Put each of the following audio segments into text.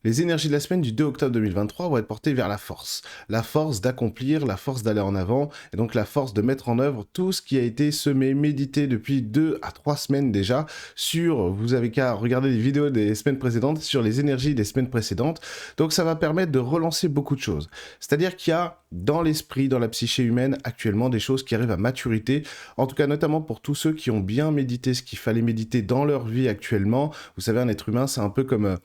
Les énergies de la semaine du 2 octobre 2023 vont être portées vers la force. La force d'accomplir, la force d'aller en avant, et donc la force de mettre en œuvre tout ce qui a été semé, médité depuis 2 à 3 semaines déjà vous avez qu'à regarder les vidéos des semaines précédentes, sur les énergies des semaines précédentes. Donc ça va permettre de relancer beaucoup de choses. C'est-à-dire qu'il y a dans l'esprit, dans la psyché humaine, actuellement des choses qui arrivent à maturité, en tout cas notamment pour tous ceux qui ont bien médité ce qu'il fallait méditer dans leur vie actuellement. Vous savez, un être humain, c'est un peu comme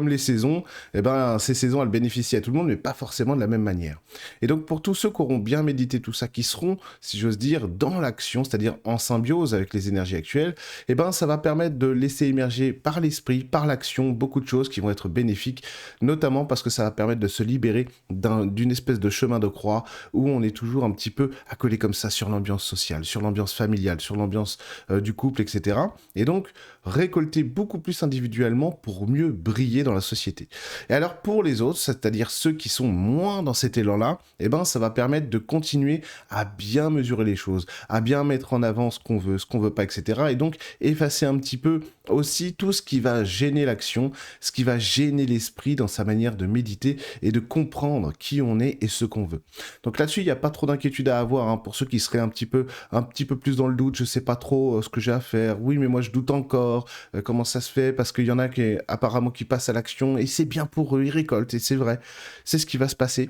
les saisons, eh ben, ces saisons, elles bénéficient à tout le monde, mais pas forcément de la même manière. Et donc, pour tous ceux qui auront bien médité tout ça, qui seront, si j'ose dire, dans l'action, c'est-à-dire en symbiose avec les énergies actuelles, eh ben, ça va permettre de laisser émerger par l'esprit, par l'action, beaucoup de choses qui vont être bénéfiques, notamment parce que ça va permettre de se libérer d'une espèce de chemin de croix où on est toujours un petit peu accolé comme ça sur l'ambiance sociale, sur l'ambiance familiale, sur l'ambiance du couple, etc. Et donc, récolter beaucoup plus individuellement pour mieux briller dans la société. Et alors pour les autres, c'est-à-dire ceux qui sont moins dans cet élan-là, eh ben ça va permettre de continuer à bien mesurer les choses, à bien mettre en avant ce qu'on veut pas, etc. Et donc effacer un petit peu aussi tout ce qui va gêner l'action, ce qui va gêner l'esprit dans sa manière de méditer et de comprendre qui on est et ce qu'on veut. Donc là-dessus, il n'y a pas trop d'inquiétude à avoir hein, pour ceux qui seraient un petit peu plus dans le doute, je sais pas trop ce que j'ai à faire, oui mais moi je doute encore, comment ça se fait, parce qu'il y en a qui apparemment qui passent à l'action et c'est bien pour eux, ils récoltent et c'est vrai, c'est ce qui va se passer.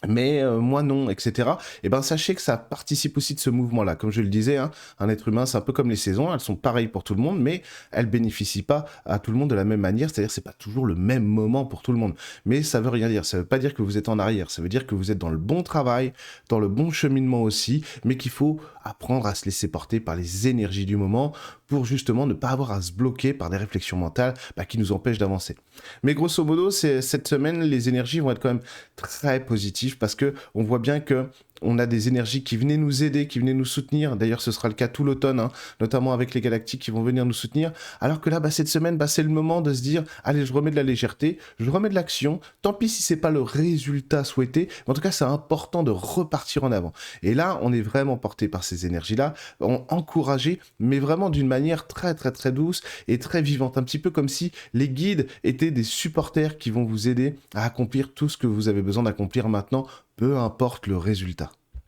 Mais moi non, etc. Et ben sachez que ça participe aussi de ce mouvement-là. Comme je le disais, hein, un être humain, c'est un peu comme les saisons, elles sont pareilles pour tout le monde, mais elles bénéficient pas à tout le monde de la même manière. C'est-à-dire, c'est pas toujours le même moment pour tout le monde. Mais ça veut rien dire. Ça veut pas dire que vous êtes en arrière. Ça veut dire que vous êtes dans le bon travail, dans le bon cheminement aussi, mais qu'il faut apprendre à se laisser porter par les énergies du moment pour justement ne pas avoir à se bloquer par des réflexions mentales qui nous empêchent d'avancer. Mais grosso modo, cette semaine, les énergies vont être quand même très positives parce que on voit bien que on a des énergies qui venaient nous aider, qui venaient nous soutenir. D'ailleurs, ce sera le cas tout l'automne, hein, notamment avec les galactiques qui vont venir nous soutenir. Alors que là, cette semaine, c'est le moment de se dire, allez, je remets de la légèreté, je remets de l'action. Tant pis si c'est pas le résultat souhaité, mais en tout cas, c'est important de repartir en avant. Et là, on est vraiment porté par ces énergies-là, encouragé, mais vraiment d'une manière très, très, très douce et très vivante. Un petit peu comme si les guides étaient des supporters qui vont vous aider à accomplir tout ce que vous avez besoin d'accomplir maintenant, peu importe le résultat.